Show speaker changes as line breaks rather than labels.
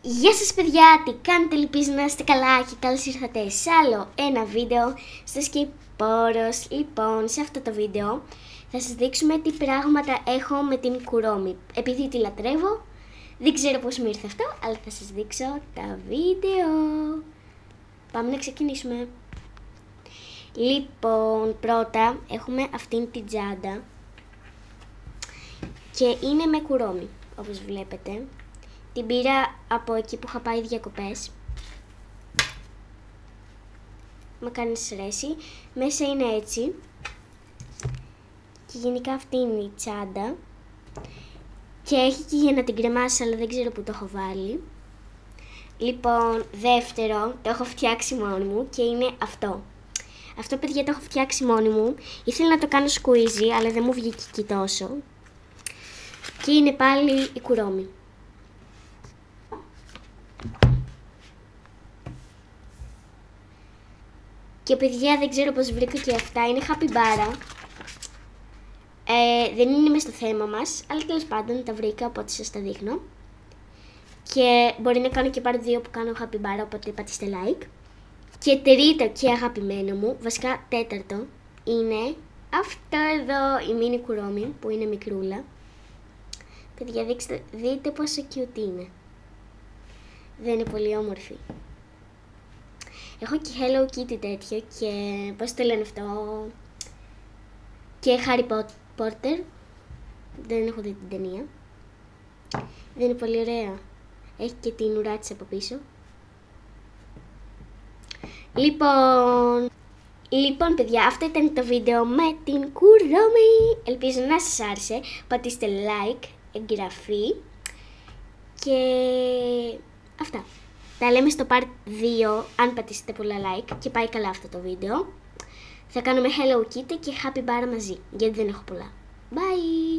Γεια σας παιδιά, τι κάνετε, ελπίζω να είστε καλά και καλώς ήρθατε σε άλλο ένα βίντεο στο Σκηπόρος. Λοιπόν, σε αυτό το βίντεο θα σας δείξουμε τι πράγματα έχω με την Kuromi. Επειδή τη λατρεύω, δεν ξέρω πώς μου ήρθε αυτό, αλλά θα σας δείξω τα βίντεο. Πάμε να ξεκινήσουμε. Λοιπόν, πρώτα έχουμε αυτήν την τσάντα και είναι με Kuromi, όπως βλέπετε. Την πήρα από εκεί που είχα πάει διακοπές. Μα κάνει σρέση. Μέσα είναι έτσι. Και γενικά αυτή είναι η τσάντα. Και έχει και για να την κρεμάσει, αλλά δεν ξέρω που το έχω βάλει. Λοιπόν, δεύτερο, το έχω φτιάξει μόνη μου και είναι αυτό. Αυτό, παιδιά, το έχω φτιάξει μόνη μου. Ήθελα να το κάνω squeezy, αλλά δεν μου βγήκε και τόσο. Και είναι πάλι η Kuromi. Και παιδιά, δεν ξέρω πώς βρήκα και αυτά, είναι capybara. Δεν είναι μες στο θέμα μας, αλλά τέλος πάντων τα βρήκα, οπότε σας τα δείχνω. Και μπορεί να κάνω και part 2 που κάνω capybara, οπότε πατήστε like. Και τρίτο και αγαπημένο μου, βασικά τέταρτο, είναι αυτό εδώ, η mini Kuromi, που είναι μικρούλα. Παιδιά, δείτε πόσο cute είναι. Δεν είναι πολύ όμορφη. Έχω και Hello Kitty τέτοιο και πώς το λένε αυτό, και Harry Potter, δεν έχω δει την ταινία. Δεν είναι πολύ ωραία. Έχει και την ουρά της από πίσω. Λοιπόν παιδιά, αυτό ήταν το βίντεο με την Kuromi. Ελπίζω να σας άρεσε. Πατήστε like, εγγραφή και αυτά. Τα λέμε στο part 2, αν πατήσετε πολλά like και πάει καλά αυτό το βίντεο. Θα κάνουμε Hello Kitty και Capybara μαζί, γιατί δεν έχω πολλά. Bye!